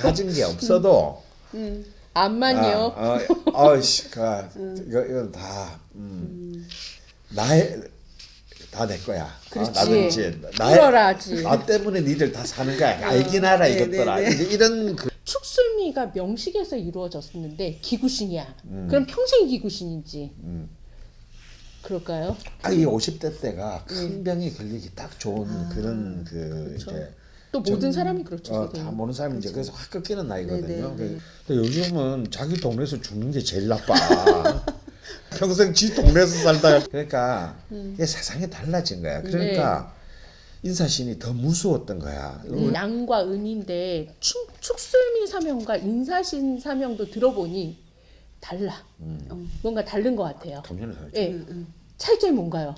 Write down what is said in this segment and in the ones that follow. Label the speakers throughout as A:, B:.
A: 가진 게 없어도
B: 암만요.
A: 이건 다 나의 다 내 거야.
B: 그렇지.
A: 나도 이제
B: 풀어라지.
A: 나 때문에 니들 다 사는 거야. 알긴 알아 이것들아. 이제 이런 그
B: 축술미가 명식에서 이루어졌는데 기구신이야. 그럼 평생 기구신인지. 그럴까요?
A: 이 50대 때가 큰 병에 걸리기 딱 좋은 그런 그 이제
B: 또 모든 사람이 그렇죠.
A: 다
B: 선생님.
A: 모르는 사람이 이제 그래서 확 꺾이는 나이거든요.
C: 네.
A: 근데 요즘은 자기 동네에서 죽는 게 제일 나빠. 평생 지 동네에서 살다가 그러니까 이게 세상이 달라진 거야. 그러니까 인사신이 더 무서웠던 거야.
B: 양과 은인데 축술미 사명과 인사신 사명도 들어보니 달라. 뭔가 다른 것 같아요.
A: 당연히 다르죠.
B: 예. 차이점이 뭔가요?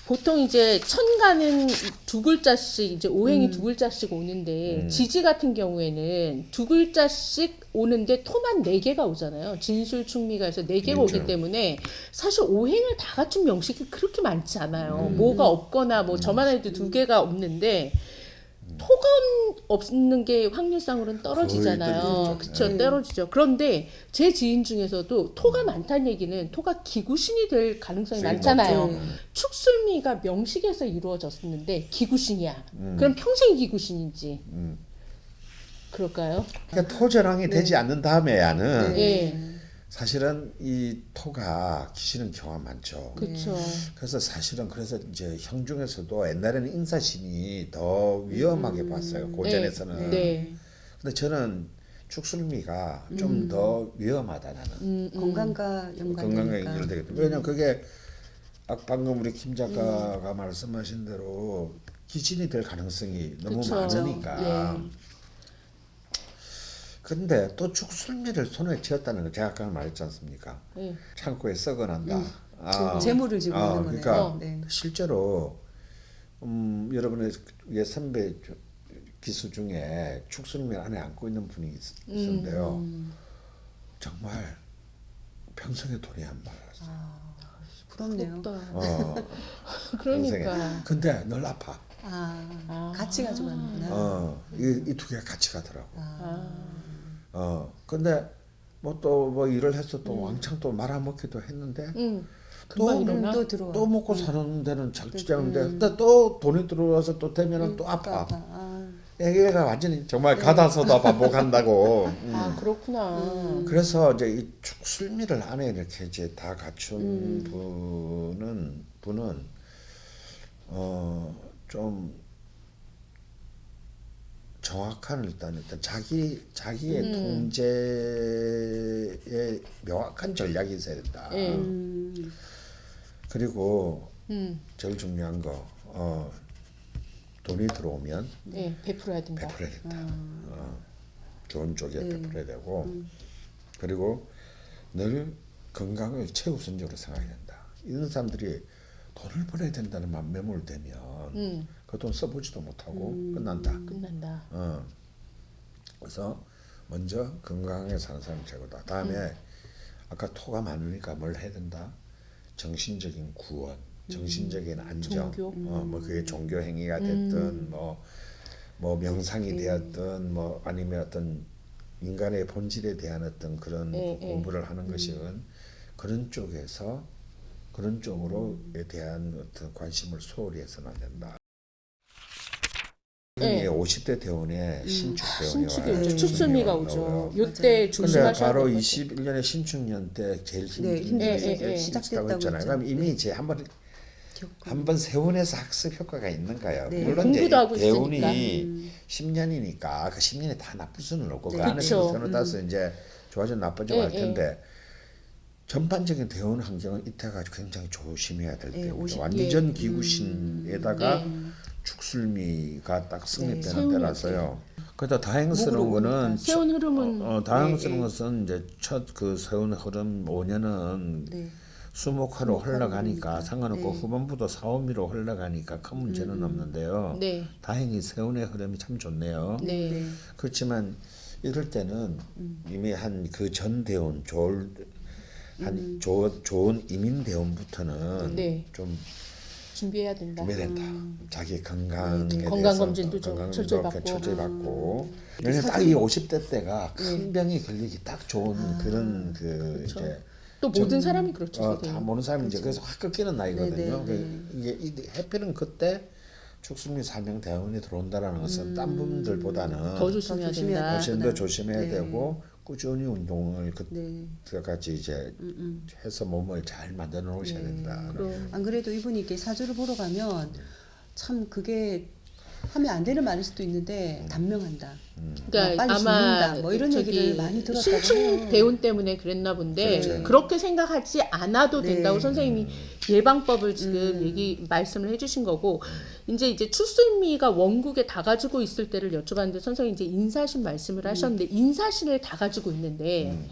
B: 보통 이제 천가는 두 글자씩 이제 오행이 두 글자씩 오는데 지지 같은 경우에는 두 글자씩 오는데 토만 4개가 오잖아요. 진술 충미가 해서 4개가
A: 그렇죠.
B: 오기 때문에 사실 오행을 다 갖춘 명식이 그렇게 많지 않아요. 뭐가 없거나 뭐 저만 해도 2개가 없는데 토가 없는 게 확률상으로는 떨어지잖아요.
A: 떨어지죠.
B: 그쵸, 떨어지죠. 그런데 제 지인 중에서도 토가 많다는 얘기는 토가 기구신이 될 가능성이 많잖아요.
A: 높죠.
B: 축술미가 명식에서 이루어졌는데 기구신이야. 그럼 평생 기구신인지. 그럴까요?
A: 그러니까 토전왕이 되지 않는 다음에야는
B: 예.
A: 사실은 이 토가 기시는 경우가 많죠.
B: 그렇죠.
A: 그래서 사실은 그래서 이제 형 중에서도 옛날에는 인사신이 더 위험하게 봤어요. 고전에서는.
B: 네.
A: 근데 저는 축술미가 좀 더 위험하다 나는.
C: 건강과
A: 건강에
C: 연관되니까.
A: 연결되거든요. 왜냐면 그게 방금 우리 김 작가가 말씀하신 대로 기진이 될 가능성이 너무
B: 그쵸.
A: 많으니까.
B: 네.
A: 근데 또 축술미를 손에 쥐었다는 거 제가 아까 말했지 않습니까?
B: 네.
A: 창고에 썩어난다.
C: 재물을 지고 있는 거네요.
A: 그러니까
C: 네.
A: 실제로 여러분의 선배 기수 중에 축술미 안에 안고 있는 분이 있었는데요. 정말 평생에 돈이 안 말랐어요.
C: 부럽네요.
B: 부럽다.
A: 평생에.
B: 그러니까.
A: 근데 늘 아파.
C: 같이 가져가는구나.
A: 이 두 개가 같이 가더라고.
B: 아.
A: 근데 뭐 또 뭐 일을 해서 또 왕창 또 말아먹기도 했는데
B: 금방 일어나.
C: 또 들어와.
A: 또 먹고 사는 데는 잘 지장인데 근데 또 돈이 들어와서 또 되면은 또 아파. 얘가 완전히 정말 가다서다 반복한다고.
B: 아, 그렇구나.
A: 그래서 이제 이 축술미를 안에 이렇게 이제 다 갖춘 분은 좀 정확한 일단 자기의 통제에 명확한 전략이 있어야 된다. 그리고 제일 중요한 거 돈이 들어오면
B: 네, 베풀어야 된다.
A: 베풀어야 된다. 좋은 쪽에 베풀어야 되고 그리고 늘 건강을 최우선적으로 생각해야 된다. 이런 사람들이 돈을 벌어야 된다는 맘 매몰되면 그 돈 써보지도 못하고 끝난다.
B: 끝난다.
A: 그래서 먼저 건강하게 사는 사람이 최고다. 다음에 아까 토가 많으니까 뭘 해야 된다. 정신적인 구원, 정신적인 안정,
B: 종교?
A: 뭐 그게 종교 행위가 됐든 뭐 명상이 되었든 뭐 아니면 어떤 인간의 본질에 대한 어떤 그런 공부를 하는 것이건 그런 쪽에서 그런 쪽으로에 대한 어떤 관심을 소홀히 해서는 안 된다.
B: 네.
A: 50대 대운에 신축 대운이
B: 신축이
A: 와요.
B: 오죠. 축술미가 오죠. 요때
A: 근데
B: 조심하셔야
A: 바로
B: 될 것
A: 21년에 신축년 때 제일
C: 네,
A: 힘든
C: 힘들게
A: 시작했다고 했잖아요. 그럼 이미 이제 한번 세운에서 학습 효과가 있는 거예요.
C: 네.
A: 물론 이제
B: 공부도 하고
A: 대운이 10년이니까 그 10년에 다 나쁠 수는 없고 그 안에서 세운을 따서 이제 좋아지고 나빠지고 할 텐데 전반적인 대운 환경은 이때가 굉장히 조심해야 될 때고 완전 기구신에다가 축술미가 딱 승립되는 때라서요. 그래도 다행스러운 거는
B: 세운 흐름은
A: 다행스러운 것은 이제 첫 그 세운 흐름 5년은 수목화로 흘러가니까 상관없고
C: 네.
A: 후반부도 사오미로 흘러가니까 큰 문제는 없는데요.
B: 네.
A: 다행히 세운의 흐름이 참 좋네요.
B: 네.
A: 그렇지만 이럴 때는 이미 한 그 전 대운 좋은 이민 대운부터는
B: 네.
A: 좀
B: 준비해야 된다.
A: 준비된다. 자기 건강에 대해서
B: 건강검진도 좀
A: 건강검진도
B: 철저히 받고.
A: 철저히 받고. 왜냐면 딱 이 50대 때가 큰 병이 걸리기 딱 좋은 그런 그 이제
B: 또 모든 사람이 그렇죠.
A: 다
B: 선생님.
A: 모르는 사람이 이제 그래서 확 꺾이는 나이거든요.
C: 네, 네,
A: 이게 이 해필은 그때 축순미 사명 대운이 들어온다라는 것은 딴 분들보다는
B: 더 조심해야 된다.
A: 훨씬 더 조심해야
C: 네.
A: 되고 꾸준히 운동을
C: 네.
A: 그때까지 이제 해서 몸을 잘 만들어 놓으셔야 된다.
B: 그럼.
C: 안 그래도 이분이 이렇게 사주를 보러 가면 참 그게 하면 안 되는 말일 수도 있는데 단명한다.
B: 그러니까
C: 빨리
B: 아마
C: 죽는다. 뭐 이런 얘기를 많이 들었다고
B: 신충
C: 해요.
B: 대운 때문에 그랬나 본데
A: 그렇죠.
B: 그렇게 생각하지 않아도
C: 네.
B: 된다고 선생님이 예방법을 지금 말씀을 해주신 거고 이제 추수미가 원국에 다 가지고 있을 때를 여쭤봤는데 선생님이 이제 인사신 말씀을 하셨는데 인사신을 다 가지고 있는데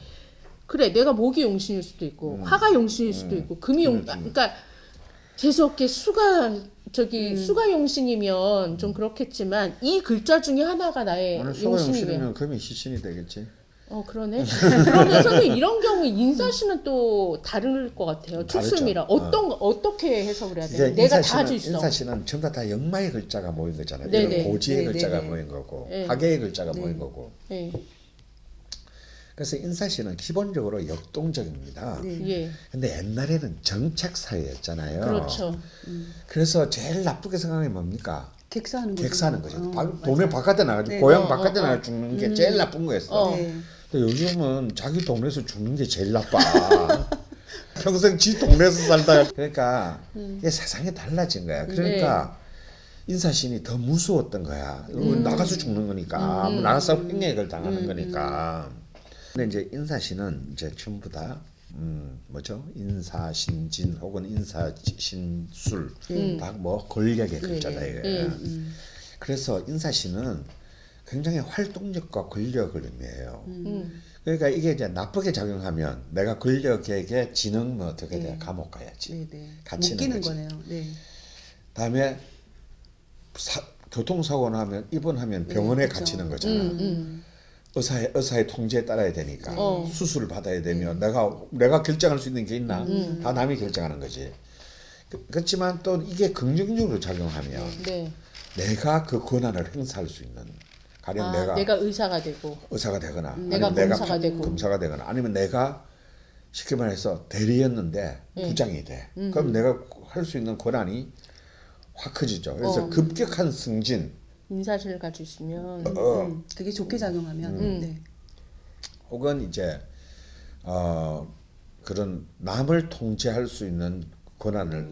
B: 그래 내가 목이 용신일 수도 있고 화가 용신일 수도 있고 금이 그러니까 재수없게 수가 용신이면 좀 그렇겠지만 이 글자 중에 하나가 나의
A: 오늘 수가
B: 용신이면
A: 용신이면 금이 시신이 되겠지.
B: 그러네. 그러면 선생님 이런 경우에 인사신은 또 다를 것 같아요.
A: 다르죠.
B: 출수미라 어떻게 해석을 해야
A: 이제
B: 돼요? 내가 다 가지고 있어.
A: 인사신은 전부 다 영마의 글자가 모인 거잖아요.
B: 네네.
A: 이런 고지의
C: 네네.
A: 글자가 모인 거고
B: 네.
A: 화계의 글자가 모인 거고.
B: 네.
A: 그래서 인사신은 기본적으로 역동적입니다.
B: 예.
A: 근데 옛날에는 정책 사회였잖아요.
B: 그렇죠.
A: 그래서 제일 나쁘게 생각하면 뭡니까?
C: 객사하는 거죠.
A: 객사하는 거죠.
C: 맞아요.
A: 동네 바깥에 나가지고
C: 네.
A: 고향 바깥에 나가 죽는 게 제일 나쁜 거였어.
C: 네.
A: 근데 요즘은 자기 동네에서 죽는 게 제일 나빠. 평생 지 동네에서 살다가 그러니까 이게 세상이 달라진 거야. 그러니까 인사신이 더 무서웠던 거야. 나가서 죽는 거니까 나가서 횡령을 당하는 거니까. 근데 이제 인사신은 이제 전부 다 뭐죠? 인사신진 혹은 인사신술 다 뭐 권력의 글자다 이거예요. 그래서 인사신은 굉장히 활동력과 권력을 의미해요. 그러니까 이게 이제 나쁘게 작용하면 내가 권력에게 지능은 어떻게 돼? 감옥 가야지.
C: 네, 네.
A: 갇히는
C: 못 끼는
A: 거지.
C: 거네요. 네.
A: 다음에 교통사고 나면 입원하면 병원에
C: 그렇죠.
A: 갇히는 거잖아. 의사의 통제에 따라야 되니까 수술을 받아야 되면 내가 결정할 수 있는 게 있나? 다 남이 결정하는 거지. 그렇지만 또 이게 긍정적으로 작용하면
B: 네.
A: 내가 그 권한을 행사할 수 있는 가령
B: 내가 의사가 되고
A: 의사가 되거나
B: 내가
A: 아니면
B: 검사가 되고.
A: 검사가 되거나 아니면 내가 쉽게 말해서 대리였는데 부장이 돼. 그럼 내가 할 수 있는 권한이 확 커지죠. 그래서 급격한 승진
B: 인사신을 가지고 있으면
C: 그게 좋게 작용하면 네.
A: 혹은 이제 그런 남을 통제할 수 있는 권한을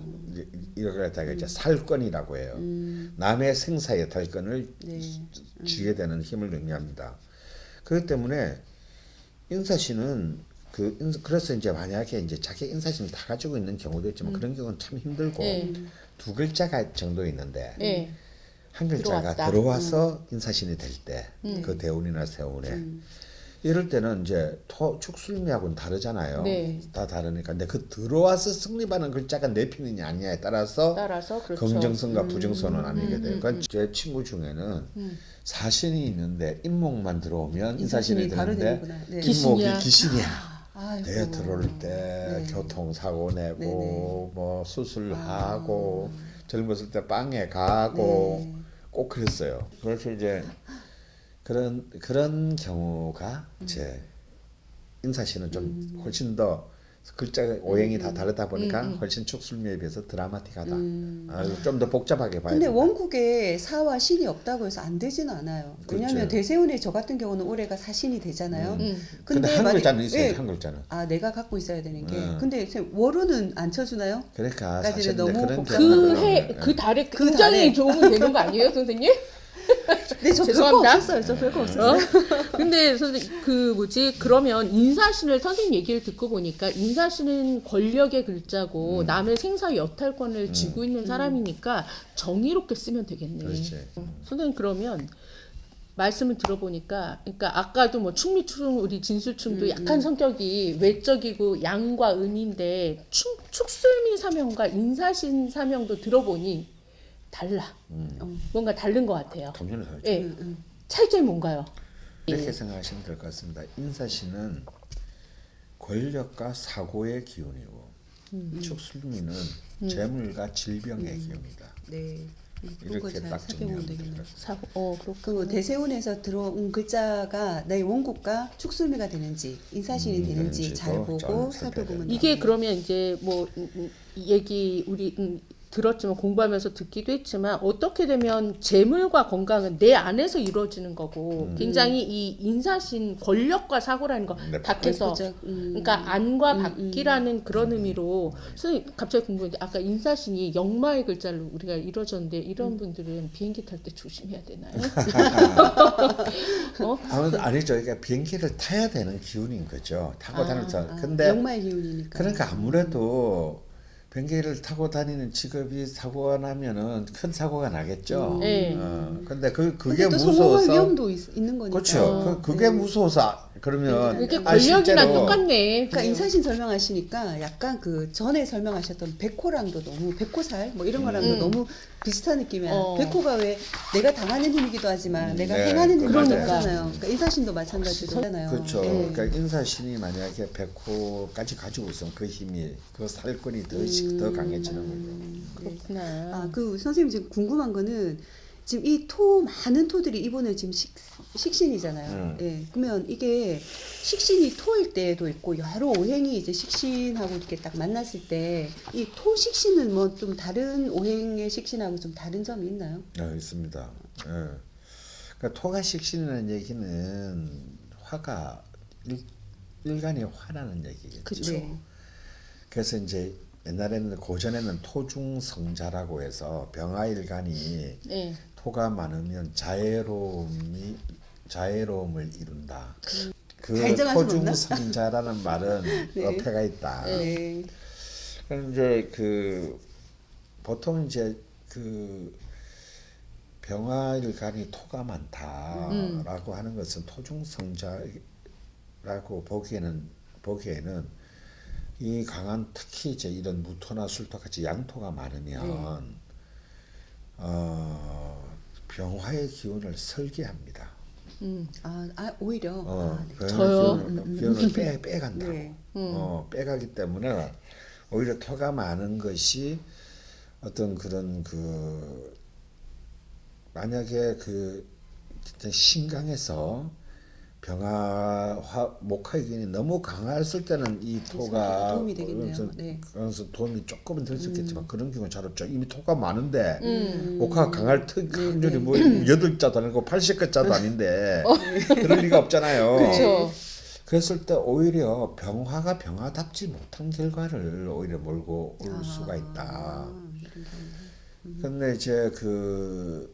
A: 이렇게 갖다가 이제 살권이라고 해요. 남의 생사의 탈권을 쥐게 되는 힘을 의미합니다. 그렇기 때문에 인사신은 그래서 이제 만약에 이제 자기 인사신을 다 가지고 있는 경우도 있지만 그런 경우는 참 힘들고 두 글자가 정도 있는데 한 글자가 들어와서 인사신이 될 때 그 대운이나 세운에 이럴 때는 이제 축술미하고는 다르잖아요.
B: 네.
A: 다 다르니까. 근데 그 들어와서 승립하는 글자가 내피느냐 아니냐에 따라서
B: 그렇죠.
A: 긍정성과 부정성은 아니게 돼요. 그러니까 제 친구 중에는 사신이 있는데 인목만 들어오면 인사신이
C: 바로
A: 되는데
C: 되는구나. 네.
B: 귀신이야.
A: 귀신이야.
C: 아이고.
A: 내 들어올 때 교통사고 내고 뭐 수술하고 젊었을 때 빵에 가고 꼭 그랬어요. 그래서 이제 그런 경우가 이제 인사신은 좀 훨씬 더 글자 오행이 다 다르다 보니까 훨씬 축술미에 비해서 드라마틱하다. 좀 더 복잡하게 봐야
C: 근데
A: 된다.
C: 원국에 사와 신이 없다고 해서 안 되지는 않아요. 왜냐하면
A: 그렇죠.
C: 대세운의 저 같은 경우는 올해가 사신이 되잖아요.
A: 근데 한 글자는 있어요.
C: 예.
A: 한 글자는.
C: 내가 갖고 있어야 되는 게. 근데 월호는 안 쳐주나요?
A: 그러니까
C: 까지는
A: 사실
C: 너무
A: 그런
C: 복잡하다.
B: 그 달에
C: 그
B: 굉장히
C: 달에.
B: 좋으면 되는 거 아니에요, 선생님?
C: 네, 저 별거
B: 죄송합니다.
C: 없었어요. 저 별거 없었어요.
B: 근데 선생님 그러면 인사신을 선생님 얘기를 듣고 보니까 인사신은 권력의 글자고 남의 생사 여탈권을 쥐고 있는 사람이니까 정의롭게 쓰면 되겠네.
A: 그렇지.
B: 선생님 그러면 말씀을 들어보니까, 그러니까 아까도 뭐 충미충 우리 진술충도 약간 성격이 외적이고 양과 음인데 축술미 사명과 인사신 사명도 들어보니 달라. 뭔가 다른 것 같아요.
A: 당연히 다르죠.
B: 예, 차이점이 뭔가요?
A: 이렇게 생각하시면 될 것 같습니다. 인사신은 권력과 사고의 기운이고 축술미는 재물과 질병의 기운이다.
C: 네. 그런
A: 이렇게
C: 거잘
A: 딱
C: 살펴보면
A: 정리하면
C: 되겠네요.
B: 사고, 그렇고.
C: 그 대세운에서 들어온 글자가 내 원국과 축술미가 되는지 인사신이 되는지 잘 보고 살펴보면
B: 이게
C: 돼요.
B: 그러면 이제 뭐 얘기 우리 들었지만 공부하면서 듣기도 했지만 어떻게 되면 재물과 건강은 내 안에서 이루어지는 거고 굉장히 이 인사신 권력과 사고라는 거
A: 네,
B: 밖에서 그러니까 안과 밖이라는 그런 의미로 선생님 갑자기 궁금한데 아까 인사신이 역마의 글자로 우리가 이루어졌는데 이런 분들은 비행기 탈 때 조심해야 되나요?
A: 아무래도 아니죠. 그러니까 비행기를 타야 되는 기운인 거죠. 타고 다니면서. 근데
C: 역마의 기운이니까.
A: 그러니까 아무래도 비행기를 타고 다니는 직업이 사고가 나면은 큰 사고가 나겠죠.
B: 네.
A: 근데 그게
C: 근데 또 성공할
A: 무서워서
C: 위험도 있는 거니까.
A: 그렇죠. 그게 무서워서 그러면
B: 이게 권력이랑
A: 실제로
B: 똑같네.
C: 그러니까 인사신 설명하시니까 약간 그 전에 설명하셨던 백호랑도 너무 백호살 뭐 이런 거랑도 너무 비슷한 느낌이야. 백호가 왜 내가 당하는 힘이기도 하지만 내가
A: 네,
C: 행하는 힘이기도
A: 그러니까.
C: 하잖아요. 그러니까 인사신도 마찬가지잖아요.
A: 그렇죠.
C: 네.
A: 그러니까 인사신이 만약에 100호까지 가지고 있으면 그 힘이 그 살권이 더 강해지는 거죠.
B: 그렇구나.
C: 아, 그 선생님 지금 궁금한 거는 지금 이 토 많은 토들이 이번에 지금 식신이잖아요. 예. 그러면 이게 식신이 토일 때도 있고 여러 오행이 이제 식신하고 이렇게 딱 만났을 때 이 토 식신은 뭐 좀 다른 오행의 식신하고 좀 다른 점이 있나요?
A: 네, 있습니다. 예. 그러니까 토가 식신이라는 얘기는 화가 일간이 화라는 얘기겠죠.
B: 그쵸.
C: 네.
A: 그래서 이제 옛날에는 고전에는 토중성자라고 해서 병화일간이
B: 네.
A: 토가 많으면 자애로움을 이룬다. 그
C: 다 인정하시면
A: 토중성자라는 말은
C: 네.
A: 어폐가 있다.
C: 네.
A: 그럼 이제 그 보통 이제 그 병화일간이 토가 많다라고 하는 것은 토중성자라고 보기에는 이 강한 특히 이제 이런 무토나 술토 같이 양토가 많으면 병화의 기운을 설계합니다.
C: 오히려. 네.
A: 병화의 기운을 빼간다고.
C: 네.
A: 빼가기 때문에 오히려 토가 많은 것이 어떤 그런 그 만약에 그 진짜 신강에서 목화의 기운이 너무 강했을 때는 이 토가
C: 도움이 되겠네요. 네.
A: 그래서 도움이 조금은 될 수 있겠지만 그런 경우는 잘 없죠. 이미 토가 많은데 목화가 강할 확률이 뭐 8자도 아니고 80자도 아닌데 그럴 리가 없잖아요.
B: 그렇죠.
A: 그랬을 때 오히려 병화가 병화답지 못한 결과를 오히려 몰고 올 수가 있다. 근데 이제 그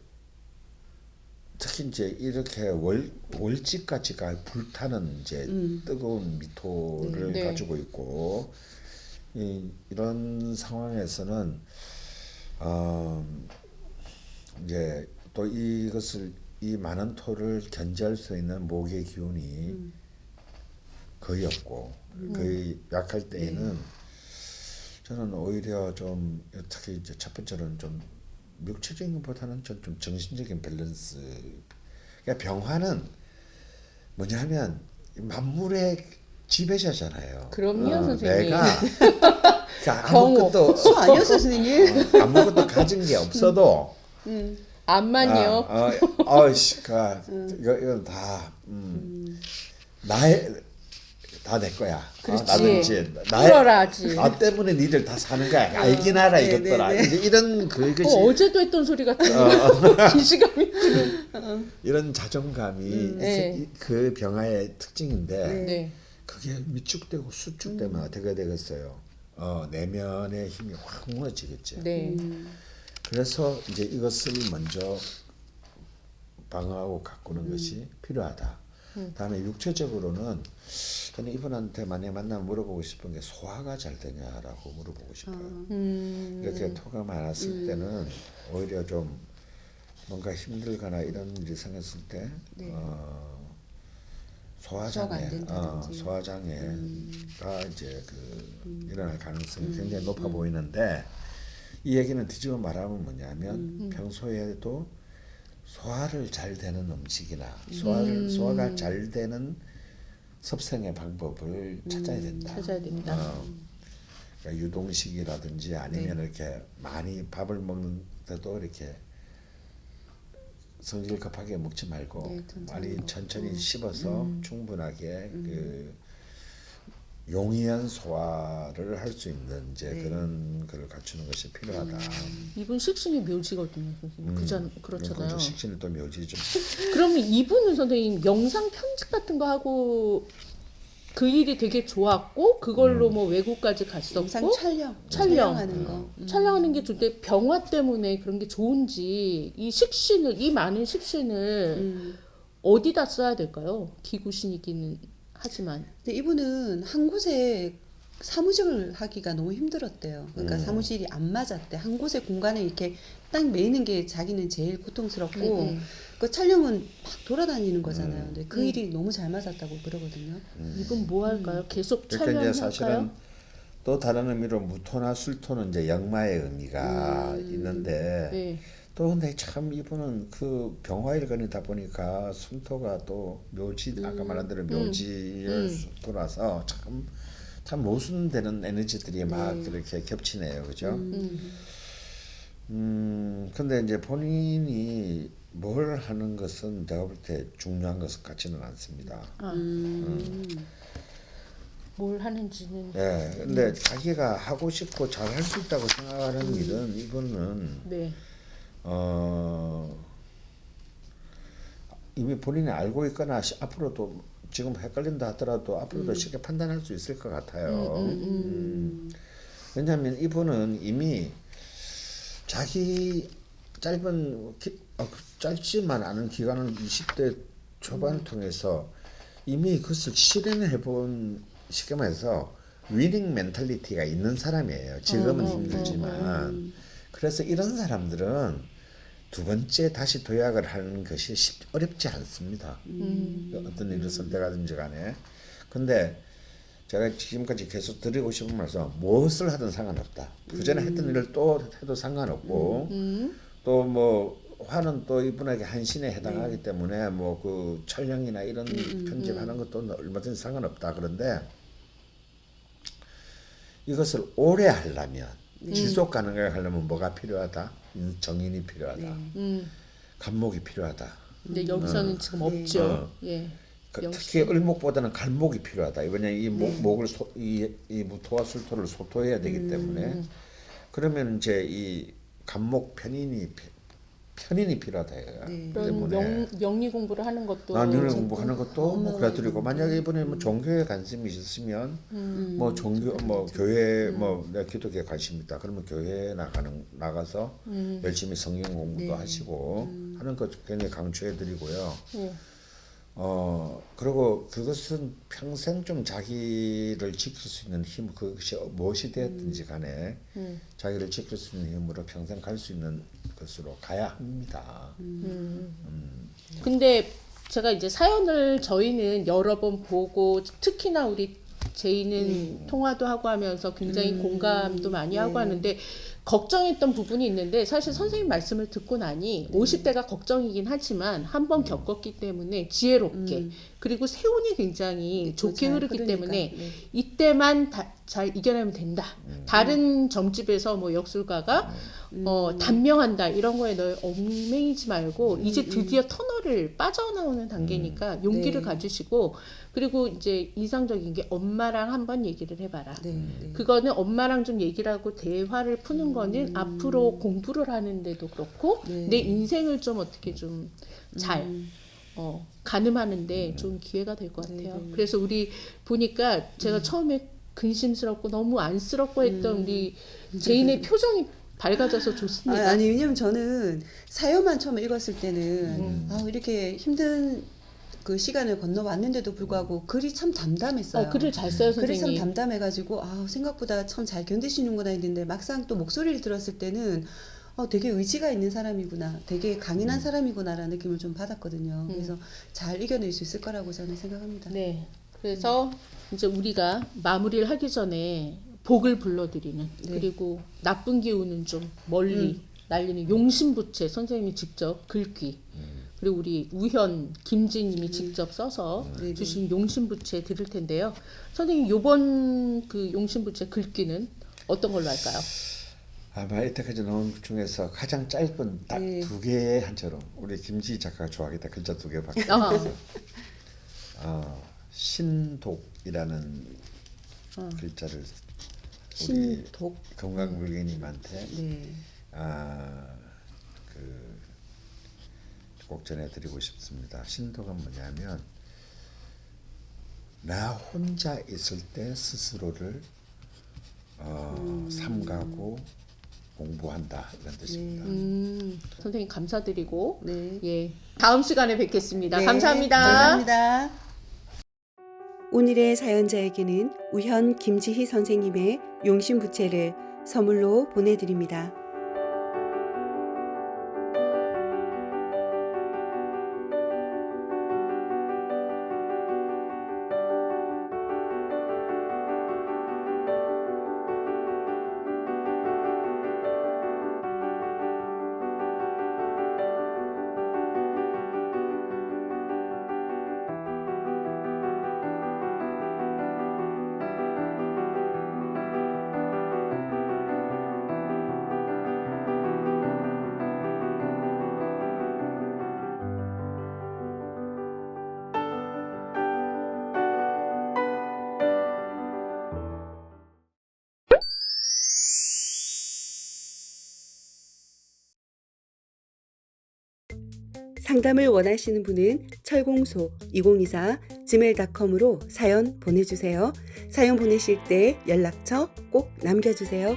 A: 특히 이제 이렇게 월직까지가 불타는 이제 뜨거운 미토를
B: 네.
A: 가지고 있고 이런 상황에서는 이제 또 이것을 이 많은 토를 견제할 수 있는 목의 기운이 거의 없고 거의 약할 때에는 저는 오히려 좀 특히 이제 첫 번째로는 좀 육체적인 것보다는 좀 정신적인 밸런스. 그러니까 병화는 뭐냐면 만물의 지배자잖아요.
B: 그럼요, 선생님.
A: 내가 그러니까 아무것도
C: 수 아니었어요, 선생님?
A: 아무것도 가진 게 없어도
B: 암만요.
A: 이건 다 나의 다 내 거야.
B: 그렇지.
A: 나든지
B: 풀어라지.
A: 나 때문에 니들 다 사는 거야. 알긴 알아 이것들아. 이제 이런 그것이
B: 어제도 했던 소리 같은 기시감이 드는.
A: 이런 자존감이
B: 네.
A: 그 병화의 특징인데
B: 네.
A: 그게 위축되고 수축되면 어떻게 되겠어요? 내면의 힘이 확 무너지겠지.
B: 네.
A: 그래서 이제 이것을 먼저 방어하고 가꾸는 것이 필요하다. 다음에 육체적으로는 저는 이분한테 만약 만나면 물어보고 싶은 게 소화가 잘 되냐라고 물어보고 싶어요. 이렇게 토가 많았을 때는 오히려 좀 뭔가 힘들거나 이런 일이 생겼을 때
C: 네. 소화가 안
A: 소화장애,
C: 된다든지.
A: 소화장애가 이제 일어날 가능성이 굉장히 높아 보이는데 이 얘기는 뒤집어 말하면 뭐냐면 평소에도 소화를 잘 되는 음식이나 소화가 잘 되는 섭생의 방법을 찾아야 된다.
B: 찾아야 된다.
A: 그러니까 유동식이라든지 아니면 이렇게 많이 밥을 먹는데도 이렇게 성질 급하게 먹지 말고 많이 천천히 씹어서 충분하게 그 용이한 소화를 할 수 있는 이제 그런 걸 갖추는 것이 필요하다.
B: 이분 식신이 묘지거든요, 선생님. 그렇잖아요.
A: 식신이 또 묘지죠.
B: 그러면 이분은 선생님 영상 편집 같은 거 하고 그 일이 되게 좋았고 그걸로 뭐 외국까지 갔었고
C: 영상 촬영하는 거.
B: 촬영하는 게 좋은데 병화 때문에 그런 게 좋은지 이 많은 식신을 어디다 써야 될까요? 기구신이기는 하지만.
C: 근데 이분은 한 곳에 사무직을 하기가 너무 힘들었대요. 그러니까 사무실이 안 맞았대. 한 곳에 공간에 이렇게 딱 매이는 게 자기는 제일 고통스럽고 그 촬영은 막 돌아다니는 거잖아요. 근데 그 일이 너무 잘 맞았다고 그러거든요.
B: 이분 뭐 할까요? 계속
A: 그러니까 이제
B: 촬영할까요?
A: 사실은 또 다른 의미로 무토나 술토는 이제 역마의 의미가 있는데
B: 네.
A: 또 근데 참 이분은 그 병화일간이다 보니까 순토가 또 묘지 아까 말한 대로 묘지의 순토라서 참 모순되는 에너지들이 막 그렇게 겹치네요, 그죠? 근데 이제 본인이 뭘 하는 것은 내가 볼 때 중요한 것 같지는 않습니다.
B: 뭘 하는지는.
A: 네, 근데 자기가 하고 싶고 잘 할 수 있다고 생각하는 일은 이분은
B: 네.
A: 이미 본인이 알고 있거나 앞으로도 지금 헷갈린다 하더라도 앞으로도 쉽게 판단할 수 있을 것 같아요. 왜냐하면 이분은 이미 자기 짧지만 않은 기간을 20대 초반을 통해서 이미 그것을 실현해 본 쉽게 말해서 위닝 멘탈리티가 있는 사람이에요. 지금은 힘들지만. 그래서 이런 사람들은 두 번째 다시 도약을 하는 것이 어렵지 않습니다. 어떤 일을 선택하든지 간에. 근데 제가 지금까지 계속 드리고 싶은 말씀, 무엇을 하든 상관없다. 그 전에 했던 일을 또 해도 상관없고, 또 뭐 화는 또 이분에게 한신에 해당하기 때문에 뭐 그 촬영이나 이런 편집하는 것도 얼마든지 상관없다. 그런데 이것을 오래 하려면 지속 가능하게 하려면 뭐가 필요하다? 정인이 필요하다. 간목이 필요하다.
B: 근데 여기서는 지금 없죠. 예.
A: 특히 을목보다는 간목이 필요하다. 왜냐면 이 목을 이 무토와 술토를 소토해야 되기 때문에 그러면 이제 이 간목 편인이 필요하다. 때문에
B: 명리 공부를 하는 것도
A: 명리 공부하는 것도 뭐 그래드리고 만약에 이번에 뭐 종교에 관심이 있으시면 뭐 종교 뭐 교회 뭐 내가 기독교에 관심 있다. 그러면 교회에 나가서 열심히 성경 공부도 하시고 하는 것 굉장히 강추해드리고요. 그리고 그것은 평생 좀 자기를 지킬 수 있는 힘, 그것이 무엇이 되었든지 간에 자기를 지킬 수 있는 힘으로 평생 갈 수 있는 것으로 가야 합니다.
B: 근데 제가 이제 사연을 저희는 여러 번 보고 특히나 우리 제이는 통화도 하고 하면서 굉장히 공감도 많이 하고 하는데 걱정했던 부분이 있는데 사실 선생님 말씀을 듣고 나니 50대가 걱정이긴 하지만 한 번 겪었기 때문에 지혜롭게 그리고 세운이 굉장히 좋게 흐르기 때문에 이때만 잘 이겨내면 된다. 다른 점집에서 뭐 역술가가 단명한다 이런 거에 너 얽매이지 말고 이제 드디어 터널을 빠져나오는 단계니까 용기를 가지시고 그리고 이제 이상적인 게 엄마랑 한번 얘기를 해봐라. 그거는 엄마랑 좀 얘기를 하고 대화를 푸는 거는 앞으로 공부를 하는데도 그렇고 내 인생을 좀 어떻게 좀 잘 가늠하는데 좀 기회가 될 것 같아요. 그래서 우리 보니까 제가 처음에 근심스럽고 너무 안쓰럽고 했던 우리 제인의 표정이 밝아져서 좋습니다.
C: 아니 왜냐면 저는 사연만 처음에 읽었을 때는 이렇게 힘든 그 시간을 건너왔는데도 불구하고 글이 참 담담했어요.
B: 글을 잘 써요, 선생님.
C: 글이 참 담담해가지고 생각보다 참 잘 견디시는구나 했는데 막상 또 목소리를 들었을 때는 되게 의지가 있는 사람이구나, 되게 강인한 사람이구나라는 느낌을 좀 받았거든요. 그래서 잘 이겨낼 수 있을 거라고 저는 생각합니다.
B: 네. 그래서 이제 우리가 마무리를 하기 전에 복을 불러드리는 그리고 나쁜 기운은 좀 멀리 날리는 용신부채 선생님이 직접 글귀 그리고 우리 우현 김지님이 직접 써서 주신 용신부채 드릴 텐데요. 선생님 요번 그 용신부채 글귀는 어떤 걸로 할까요?
A: 아마 이때까지 나온 중에서 가장 짧은 딱 두 개의 한처럼 우리 김지 작가가 좋아하겠다. 글자 두 개밖에 없어요. 신독이라는 글자를 우리
C: 신독
A: 건강물개님한테
C: 네.
A: 꼭 전해드리고 싶습니다. 신독은 뭐냐면 나 혼자 있을 때 스스로를 삼가고 공부한다 이런 뜻입니다.
B: 선생님 감사드리고
C: 네.
B: 예 다음 시간에 뵙겠습니다.
C: 네,
B: 감사합니다.
C: 감사합니다. 오늘의 사연자에게는 우현 김지희 선생님의 용신부채를 선물로 보내드립니다. 상담을 원하시는 분은 철공소2024gmail.com으로 사연 보내주세요. 사연 보내실 때 연락처 꼭 남겨주세요.